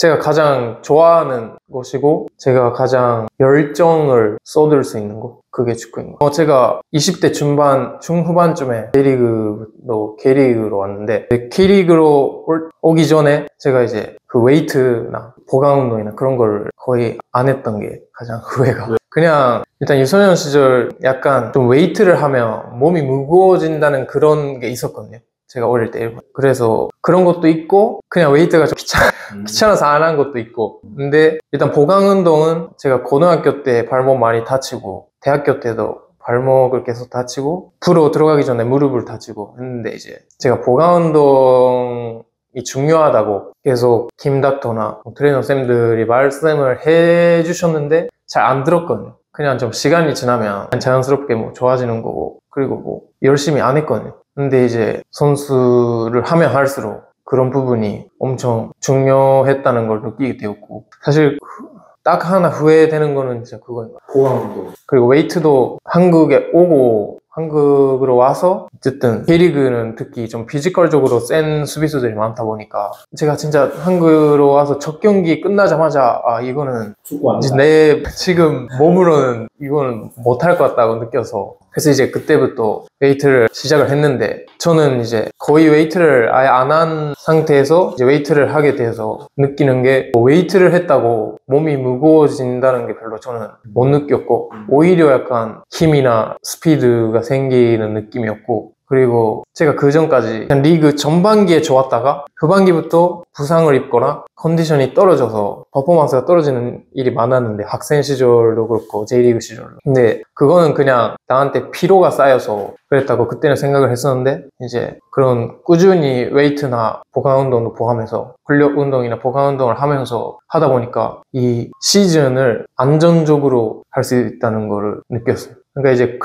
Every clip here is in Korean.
제가 가장 좋아하는 것이고 제가 가장 열정을 쏟을 수 있는 것, 그게 축구인 것. 제가 20대 중후반쯤에 K리그로 왔는데 K리그로 오기 전에 제가 이제 그 웨이트나 보강 운동이나 그런 걸 거의 안 했던 게 가장 후회가. 그냥 일단 유소년 시절 약간 좀 웨이트를 하면 몸이 무거워진다는 그런 게 있었거든요. 제가 어릴 때. 그래서 그런 것도 있고 그냥 웨이트가 좀 귀찮아서 안 한 것도 있고. 근데 일단 보강 운동은 제가 고등학교 때 발목 많이 다치고 대학교 때도 발목을 계속 다치고 프로 들어가기 전에 무릎을 다치고 했는데 이제 제가 보강 운동이 중요하다고 계속 팀 닥터나 트레이너 쌤들이 말씀을 해주셨는데 잘 안 들었거든요. 그냥 좀 시간이 지나면 자연스럽게 뭐 좋아지는 거고, 그리고 뭐 열심히 안 했거든요. 근데 이제 선수를 하면 할수록 그런 부분이 엄청 중요했다는 걸 느끼게 되었고, 사실 딱 하나 후회되는 거는 진짜 그거예요. 보강운동. 그리고 웨이트도 한국으로 와서 어쨌든 K리그는 특히 좀 피지컬적으로 센 수비수들이 많다 보니까 제가 진짜 한국으로 와서 첫 경기 끝나자마자 이거는 이제 내 지금 몸으로는 이거는 못할 것 같다고 느껴서, 그래서 이제 그때부터 웨이트를 시작을 했는데, 저는 이제 거의 웨이트를 아예 안 한 상태에서 이제 웨이트를 하게 돼서 느끼는 게, 웨이트를 했다고 몸이 무거워진다는 게 별로 저는 못 느꼈고, 오히려 약간 힘이나 스피드가 생기는 느낌이었고, 그리고 제가 그 전까지 그냥 리그 전반기에 좋았다가 후반기부터 부상을 입거나 컨디션이 떨어져서 퍼포먼스가 떨어지는 일이 많았는데, 학생 시절도 그렇고 J리그 시절도. 근데 그거는 그냥 나한테 피로가 쌓여서 그랬다고 그때는 생각을 했었는데, 이제 그런 꾸준히 웨이트나 보강 운동도 포함해서 근력 운동이나 보강 운동을 하면서 하다 보니까 이 시즌을 안정적으로 할 수 있다는 거를 느꼈어요. 그러니까 이제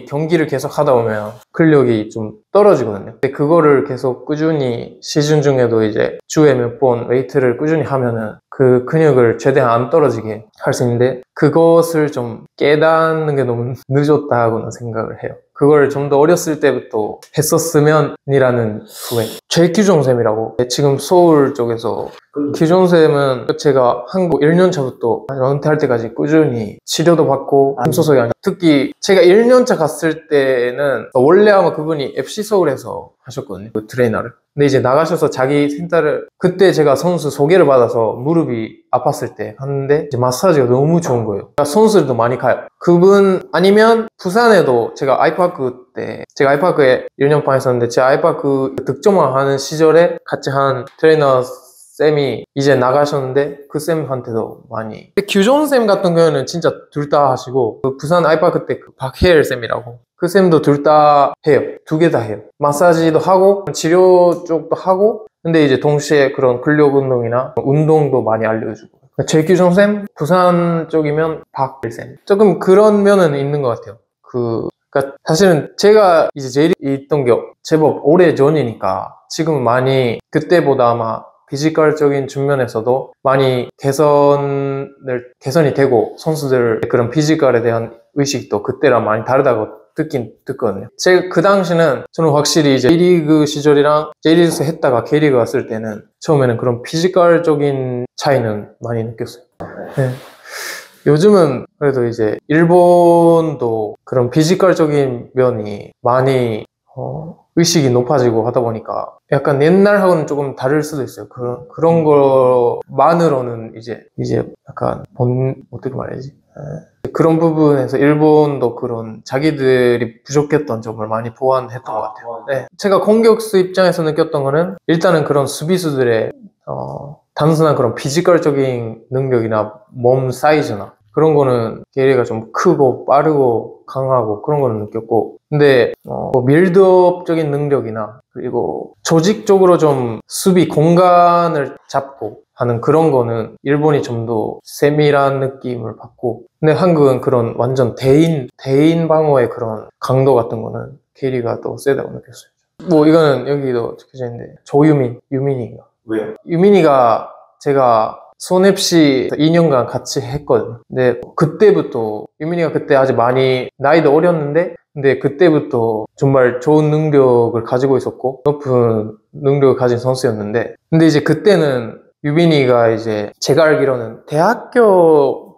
경기를 계속 하다 보면 근력이 좀 떨어지거든요. 근데 그거를 계속 꾸준히 시즌 중에도 이제 주에 몇 번 웨이트를 꾸준히 하면은 그 근육을 최대한 안 떨어지게 할 수 있는데, 그것을 좀 깨닫는 게 너무 늦었다고는 생각을 해요. 그걸 좀 더 어렸을 때부터 했었으면이라는 후회. 최규종 쌤이라고, 지금 서울 쪽에서, 규종 쌤은 제가 한국 1년 차부터 은퇴할 때까지 꾸준히 치료도 받고 힘소속이 아니라, 특히 제가 1년차 갔을 때는 원래 아마 그분이 FC 서울에서 하셨거든요, 그 트레이너를. 근데 이제 나가셔서 자기 센터를, 그때 제가 선수 소개를 받아서 무릎이 아팠을 때 갔는데 이제 마사지가 너무 좋은 거예요. 그러니까 선수들도 많이 가요. 그분 아니면 부산에도 제가 제가 아이파크에 1년 반 있었는데, 제가 아이파크 득점왕 하는 시절에 같이 한 트레이너 쌤이 이제 나가셨는데 그 쌤한테도 많이. 규종 쌤 같은 경우는 진짜 둘 다 하시고, 그 부산 아이파크 때 그 박혜일 쌤이라고, 그 쌤도 둘 다 해요. 두 개 다 해요. 마사지도 하고 치료 쪽도 하고, 근데 이제 동시에 그런 근력 운동이나 운동도 많이 알려주고. 최규종 쌤, 부산 쪽이면 박혜일 쌤. 조금 그런 면은 있는 것 같아요. 그러니까 사실은 제가 이제 J리그에 있던 게 제법 오래 전이니까 지금은 많이 그때보다 아마 피지컬적인 측면에서도 많이 개선이 되고, 선수들 그런 피지컬에 대한 의식도 그때랑 많이 다르다고 듣거든요. 제가 그 당시는 저는 확실히 이제 J리그 시절이랑 J리그에서 했다가 K리그 왔을 때는 처음에는 그런 피지컬적인 차이는 많이 느꼈어요. 네. 요즘은 그래도 이제 일본도 그런 피지컬적인 면이 많이 의식이 높아지고 하다 보니까 약간 옛날하고는 조금 다를 수도 있어요. 그런 거만으로는 이제 약간 어떻게 말해야지? 그런 부분에서 일본도 그런 자기들이 부족했던 점을 많이 보완했던 것 같아요. 네. 제가 공격수 입장에서 느꼈던 거는, 일단은 그런 수비수들의 단순한 그런 피지컬적인 능력이나 몸 사이즈나 그런 거는 걔네가 좀 크고 빠르고 강하고 그런 거는 느꼈고, 근데 뭐 빌드업적인 능력이나 그리고 조직적으로 좀 수비 공간을 잡고 하는 그런 거는 일본이 좀 더 세밀한 느낌을 받고, 근데 한국은 그런 완전 대인 방어의 그런 강도 같은 거는 K리그가 더 세다고 느꼈어요. 뭐 이거는 여기도 적혀져 있는데, 유민이가. 왜요? 유민이가 제가 수원 FC 2년간 같이 했거든요. 근데 그때부터 유민이가 그때 아직 많이 나이도 어렸는데, 근데 그때부터 정말 좋은 능력을 가지고 있었고 높은 능력을 가진 선수였는데, 근데 이제 그때는 유빈이가 이제 제가 알기로는 대학교까지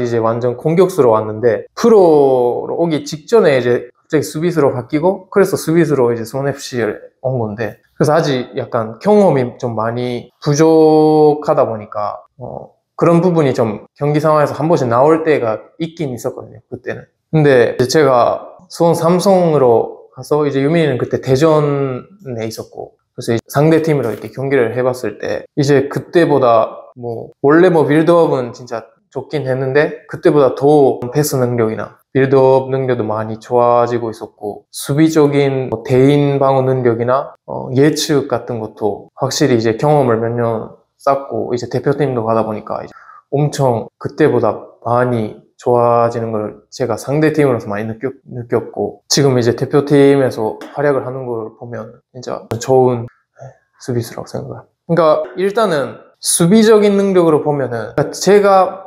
이제 완전 공격수로 왔는데 프로로 오기 직전에 이제 갑자기 수비수로 바뀌고 그래서 수비수로 이제 수원FC에 온 건데 그래서 아직 약간 경험이 좀 많이 부족하다 보니까 그런 부분이 좀 경기 상황에서 한 번씩 나올 때가 있긴 있었거든요, 그때는. 근데 이제 제가 수원 삼성으로 가서 이제 유민이는 그때 대전에 있었고 그래서 이제 상대 팀으로 이렇게 경기를 해봤을 때 이제 그때보다 원래 빌드업은 진짜 좋긴 했는데 그때보다 더 패스 능력이나 빌드업 능력도 많이 좋아지고 있었고 수비적인 대인 방어 능력이나 예측 같은 것도 확실히 이제 경험을 몇 년 쌓고 이제 대표팀도 가다 보니까 이제 엄청 그때보다 많이 좋아지는 걸 제가 상대팀으로서 많이 느꼈고 지금 이제 대표팀에서 활약을 하는 걸 보면 진짜 좋은 수비수라고 생각해요. 그러니까 일단은 수비적인 능력으로 보면은 제가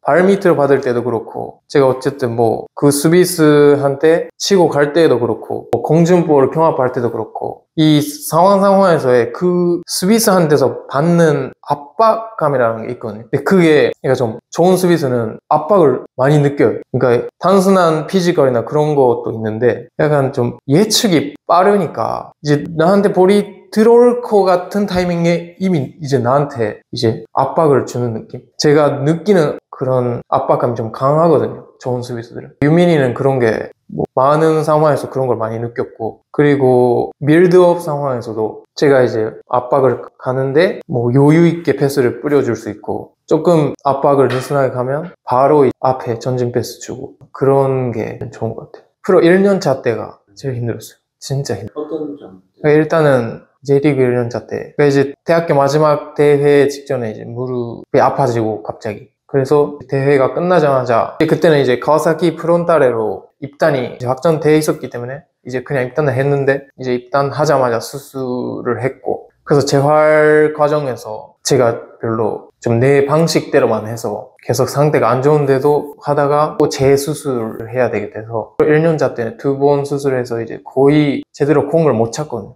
발밑으로 받을 때도 그렇고 제가 어쨌든 그 수비수한테 치고 갈 때도 그렇고 공중볼을 경합할 때도 그렇고 이 상황에서의 그 수비수한테서 받는 압박감이라는 게 있거든요. 근데 그게 그러니까 좀 좋은 수비수는 압박을 많이 느껴요. 그러니까 단순한 피지컬이나 그런 것도 있는데 약간 좀 예측이 빠르니까 이제 나한테 볼이 들어올 것 같은 타이밍에 이미 이제 나한테 이제 압박을 주는 느낌? 제가 느끼는 그런 압박감이 좀 강하거든요, 좋은 수비수들은. 유민이는 그런 게 많은 상황에서 그런 걸 많이 느꼈고 앞으로 빌드업 상황에서도 제가 이제 압박을 가는데 여유 있게 패스를 뿌려줄 수 있고 조금 압박을 느슨하게 가면 바로 앞에 전진 패스 주고 그런 게 좋은 것 같아요. 프로 1년차 때가 제일 힘들었어요. 진짜 힘들었어요. 어떤 점? 일단은 J리그 1년차 때 이제 대학교 마지막 대회 직전에 이제 무릎이 아파지고 갑자기 그래서 대회가 끝나자마자 그때는 이제 가와사키 프론타레로 입단이 이제 확정돼 있었기 때문에 이제 그냥 입단을 했는데 이제 입단하자마자 수술을 했고 그래서 재활 과정에서 제가 별로 좀 내 방식대로만 해서 계속 상태가 안 좋은데도 하다가 또 재수술을 해야 되게 돼서 1년차 때는 2번 수술해서 이제 거의 제대로 공을 못 찼거든요.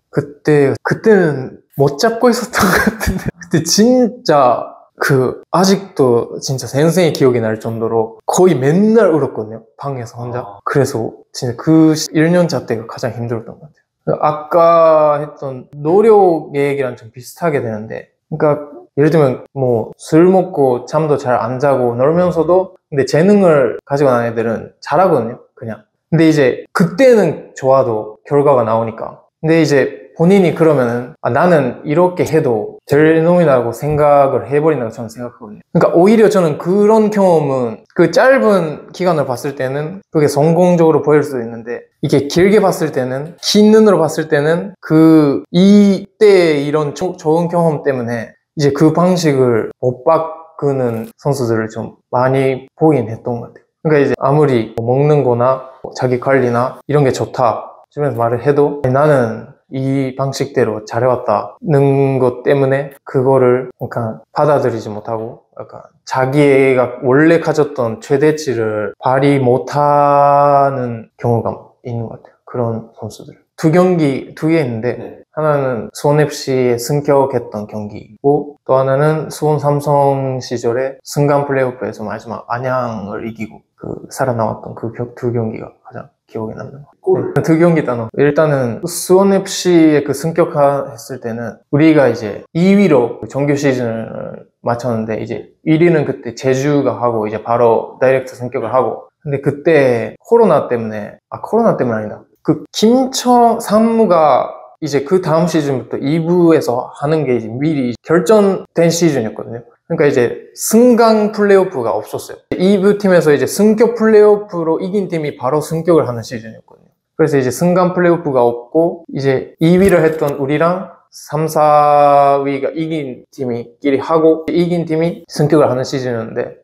그때는 못 잡고 있었던 것 같은데 그때 진짜 아직도 진짜 생생히 기억이 날 정도로 거의 맨날 울었거든요, 방에서 혼자. 그래서 진짜 그 1년차 때가 가장 힘들었던 것 같아요. 아까 했던 노력 얘기랑 좀 비슷하게 되는데 그러니까 예를 들면 술 먹고 잠도 잘 안 자고 놀면서도 근데 재능을 가지고 나는 애들은 잘하거든요, 그냥. 근데 이제 그때는 좋아도 결과가 나오니까. 근데 이제 본인이 그러면은 나는 이렇게 해도 될 놈이라고 생각을 해버린다고 저는 생각하거든요. 그러니까 오히려 저는 그런 경험은 그 짧은 기간을 봤을 때는 그게 성공적으로 보일 수도 있는데 이게 길게 봤을 때는 긴 눈으로 봤을 때는 이때 이런 좋은 경험 때문에 이제 그 방식을 못 바꾸는 선수들을 좀 많이 보긴 했던 것 같아요. 그러니까 이제 아무리 먹는 거나 자기 관리나 이런 게 좋다 주변에서 말을 해도 나는 이 방식대로 잘해왔다는 것 때문에 그거를 약간 받아들이지 못하고 약간 자기가 원래 가졌던 최대치를 발휘 못하는 경우가 있는 것 같아요, 그런 선수들. 두 개 있는데 하나는 수원FC에 승격했던 경기고 또 하나는 수원 삼성 시절에 승강 플레이오프에서 마지막 안양을 이기고 살아남았던 그 두 경기가 가장 기억에 남는 것 같아요. 두 경기 단어. 일단은 수원FC에 승격했을 때는 우리가 이제 2위로 정규 시즌을 마쳤는데 이제 1위는 그때 제주가 하고 이제 바로 다이렉트 승격을 하고 근데 그때 코로나 때문에 아니다. 김청 산무가 이제 그 다음 시즌부터 2부에서 하는 게 이제 미리 결정된 시즌이었거든요. 그러니까 이제 승강 플레이오프가 없었어요. 2부 팀에서 이제 승격 플레이오프로 이긴 팀이 바로 승격을 하는 시즌이었거든요. 그래서 이제 승강 플레이오프가 없고 이제 2위를 했던 우리랑 3, 4위가 이긴 팀이끼리 하고 이긴 팀이 승격을 하는 시즌이었는데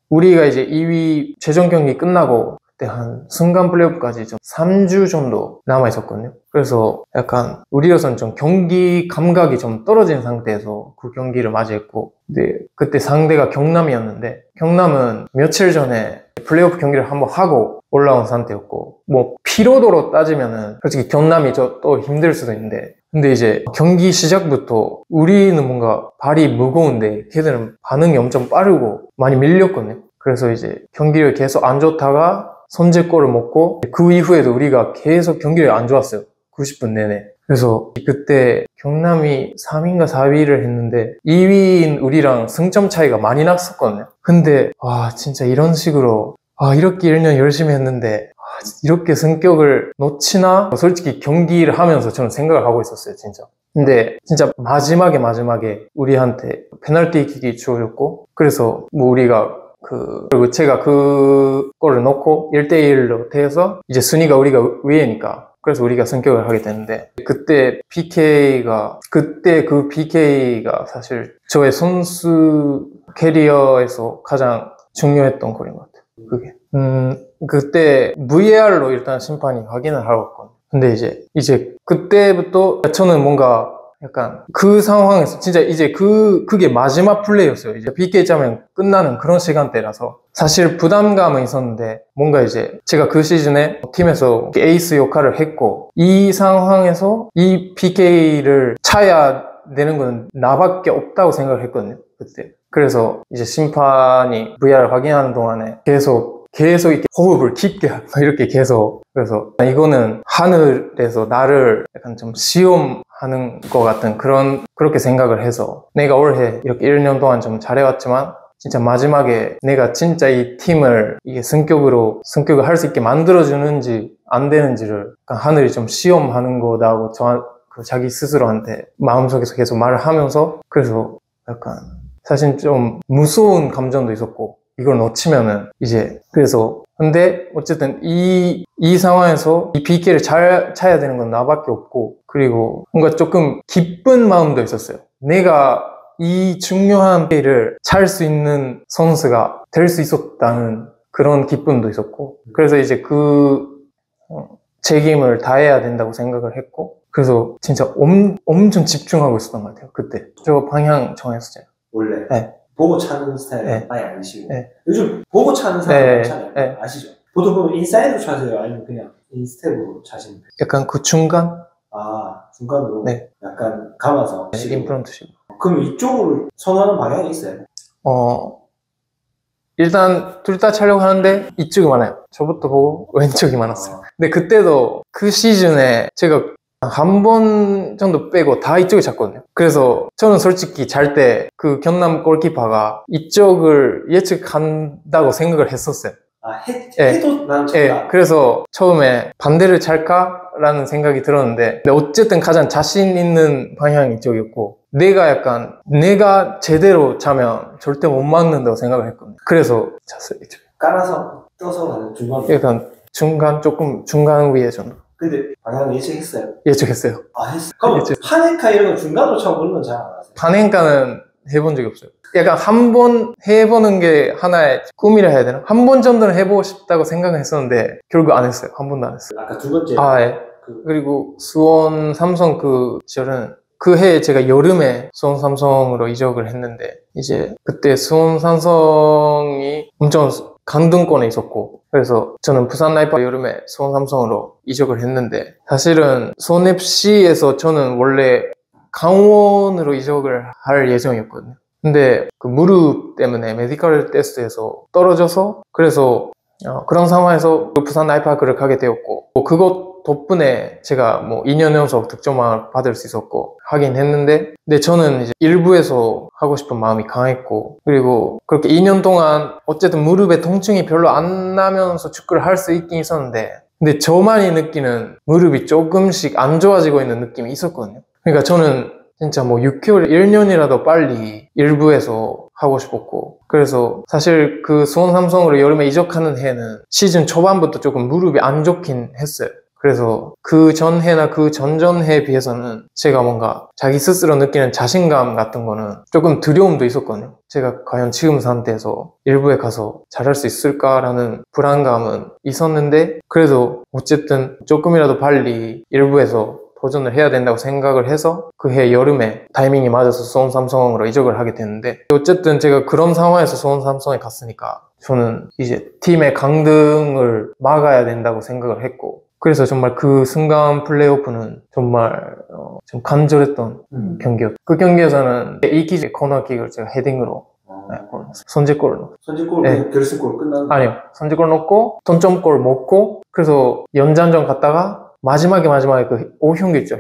우리가 이제 2위 최종 경기 끝나고 그때 한 승강 플레이오프까지 좀 3주 정도 남아있었거든요. 그래서 약간 우리로서는 좀 경기 감각이 좀 떨어진 상태에서 그 경기를 맞이했고 근데 그때 상대가 경남이었는데 경남은 며칠 전에 플레이오프 경기를 한번 하고 올라온 상태였고 피로도로 따지면은 솔직히 경남이 또 힘들 수도 있는데 근데 이제 경기 시작부터 우리는 뭔가 발이 무거운데 걔들은 반응이 엄청 빠르고 많이 밀렸거든요. 그래서 이제 경기를 계속 안 좋다가 선제골을 먹고 그 이후에도 우리가 계속 경기를 안 좋았어요. 90분 내내. 그래서 그때 경남이 3위인가 4위를 했는데 2위인 우리랑 승점 차이가 많이 났었거든요. 근데 와 진짜 이런 식으로 이렇게 1년 열심히 했는데 이렇게 성격을 놓치나? 솔직히 경기를 하면서 저는 생각을 하고 있었어요, 진짜. 근데 진짜 마지막에 우리한테 페널티킥이 주어졌고, 그래서 뭐 우리가 그리고 제가 그거를 넣고 1대1로 돼서 이제 순위가 우리가 위에니까 그래서 우리가 승격을 하게 됐는데 그때 그 PK가 사실 저의 선수 캐리어에서 가장 중요했던 골인 것 같아요. 그게. 그때 VAR로 일단 심판이 확인을 하러 갔거든요. 근데 이제 그때부터 저는 뭔가 약간 그 상황에서 진짜 이제 그게 마지막 플레이였어요. 이제 PK 짜면 끝나는 그런 시간대라서 사실 부담감은 있었는데 뭔가 이제 제가 그 시즌에 팀에서 에이스 역할을 했고 이 상황에서 이 PK를 차야 되는 건 나밖에 없다고 생각을 했거든요. 그때. 그래서 이제 심판이 VAR 확인하는 동안에 계속 이렇게 호흡을 깊게 이렇게 계속 그래서 이거는 하늘에서 나를 약간 좀 시험하는 것 같은 그렇게 생각을 해서 내가 올해 이렇게 1년 동안 좀 잘해왔지만 진짜 마지막에 내가 진짜 이 팀을 이게 승격을 할 수 있게 만들어주는지 안 되는지를 약간 하늘이 좀 시험하는 거다고 자기 스스로한테 마음속에서 계속 말을 하면서 그래서 약간 사실 좀 무서운 감정도 있었고 이걸 놓치면은 이제 그래서 근데 어쨌든 이 상황에서 이 PK를 잘 차야 되는 건 나밖에 없고 그리고 뭔가 조금 기쁜 마음도 있었어요. 내가 이 중요한 PK를 찰 수 있는 선수가 될 수 있었다는 그런 기쁨도 있었고 그래서 이제 책임을 다해야 된다고 생각을 했고 그래서 진짜 엄청 집중하고 있었던 것 같아요. 그때 저 방향 정했어요. 원래? 네. 보고 차는 스타일은 네. 많이 아니시고 네. 요즘 보고 차는 사람 많잖아요. 네. 아시죠? 보통 그럼 인사이드로 차세요? 아니면 그냥 인스텝으로 차시는 거예요? 약간 그 중간? 중간으로? 네. 약간 감아서? 네, 인프런트식. 그럼 이쪽으로 선호하는 방향이 있어요? 일단 둘 다 차려고 하는데 이쪽이 많아요. 저부터 보고 왼쪽이 많았어요. 근데 그때도 그 시즌에 제가 한 번 정도 빼고 다 이쪽에 찼거든요. 그래서 저는 솔직히 잘 때 그 경남 골키퍼가 이쪽을 예측한다고 생각을 했었어요. 해도 난 네, 그래서 처음에 반대를 찰까라는 생각이 들었는데 근데 어쨌든 가장 자신 있는 방향이 이쪽이었고 내가 제대로 차면 절대 못 막는다고 생각을 했거든요. 그래서 찼어요, 이쪽. 깔아서 떠서 가는 중간으로? 약간 조금 중간 위에 정도. 근데 방향 예측했어요? 예측했어요. 했어요? 그럼 파네카 이런 거 중간으로 차고 그런 건 잘 안 하세요? 파넨카는 해본 적이 없어요. 약간 한 번 해보는 게 하나의 꿈이라 해야 되나? 한 번 정도는 해보고 싶다고 생각을 했었는데 결국 안 했어요. 한 번도 안 했어요. 아까 두 번째? 예. 그리고 수원 삼성 그 시절은 그 해에 제가 여름에 수원 삼성으로 이적을 했는데 이제 그때 수원 삼성이 엄청 강등권에 있었고 그래서 저는 부산 라이프 여름에 수원 삼성으로 이적을 했는데 사실은 수원 FC에서 저는 원래 강원으로 이적을 할 예정이었거든요. 근데 그 무릎 때문에 메디컬 테스트에서 떨어져서 그래서 그런 상황에서 부산 라이프를 가게 되었고 그것 덕분에 제가 뭐 2년 연속 득점왕을 받을 수 있었고 하긴 했는데 근데 저는 이제 일부에서 하고 싶은 마음이 강했고 그리고 그렇게 2년 동안 어쨌든 무릎에 통증이 별로 안 나면서 축구를 할 수 있긴 있었는데 근데 저만이 느끼는 무릎이 조금씩 안 좋아지고 있는 느낌이 있었거든요. 그러니까 저는 진짜 뭐 6개월, 1년이라도 빨리 일부에서 하고 싶었고 그래서 사실 그 수원 삼성으로 여름에 이적하는 해는 시즌 초반부터 조금 무릎이 안 좋긴 했어요. 그래서 그 전해나 그 전전해에 비해서는 제가 뭔가 자기 스스로 느끼는 자신감 같은 거는 조금 두려움도 있었거든요. 제가 과연 지금 상태에서 일부에 가서 잘할 수 있을까라는 불안감은 있었는데 그래도 어쨌든 조금이라도 빨리 일부에서 도전을 해야 된다고 생각을 해서 그 해 여름에 타이밍이 맞아서 수원 삼성으로 이적을 하게 됐는데 어쨌든 제가 그런 상황에서 수원 삼성에 갔으니까 저는 이제 팀의 강등을 막아야 된다고 생각을 했고 그래서 정말 그 순간 플레이오프는 정말 좀 간절했던 경기였고, 그 경기에서는 이기재 코너킥을 제가 헤딩으로 선제골을 넣었어요. 선제골, 네. 결승골 끝나는 아니요, 선제골 넣고 동점골 먹고, 그래서 연장전 갔다가 마지막에 그 오형규 있죠,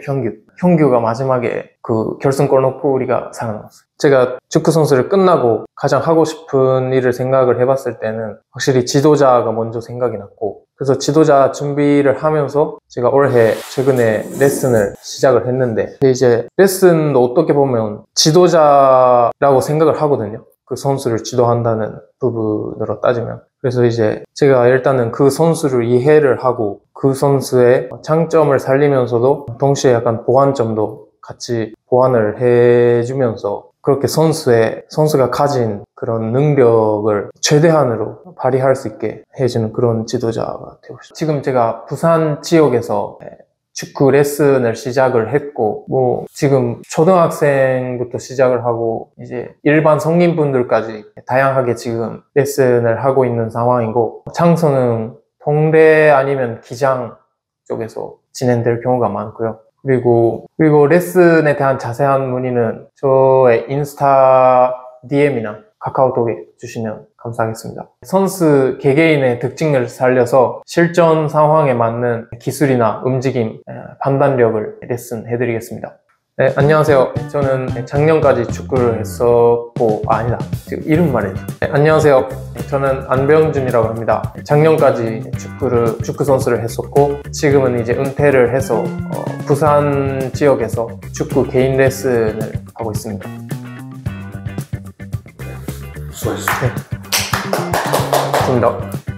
형규가 마지막에 그 결승골 넣고 우리가 살아남았어요. 제가 축구 선수를 끝나고 가장 하고 싶은 일을 생각을 해봤을 때는 확실히 지도자가 먼저 생각이 났고, 그래서 지도자 준비를 하면서 제가 올해 최근에 레슨을 시작을 했는데, 이제 레슨도 어떻게 보면 지도자라고 생각을 하거든요. 그 선수를 지도한다는 부분으로 따지면. 그래서 이제 제가 일단은 그 선수를 이해를 하고 그 선수의 장점을 살리면서도 동시에 약간 보완점도 같이 보완을 해주면서 그렇게 선수가 가진 그런 능력을 최대한으로 발휘할 수 있게 해주는 그런 지도자가 되고 싶어요. 지금 제가 부산 지역에서 축구 레슨을 시작을 했고, 뭐 지금 초등학생부터 시작을 하고 이제 일반 성인분들까지 다양하게 지금 레슨을 하고 있는 상황이고, 장소는 동대 아니면 기장 쪽에서 진행될 경우가 많고요. 그리고 레슨에 대한 자세한 문의는 저의 인스타 DM이나 카카오톡에 주시면 감사하겠습니다. 선수 개개인의 특징을 살려서 실전 상황에 맞는 기술이나 움직임, 판단력을 레슨해드리겠습니다. 네, 안녕하세요. 저는 작년까지 축구를 했었고, 지금 이름 말해야죠. 네, 안녕하세요. 저는 안병준이라고 합니다. 작년까지 축구 선수를 했었고, 지금은 이제 은퇴를 해서 부산 지역에서 축구 개인 레슨을 하고 있습니다. 수고하셨습니다. 네. 고맙습니다.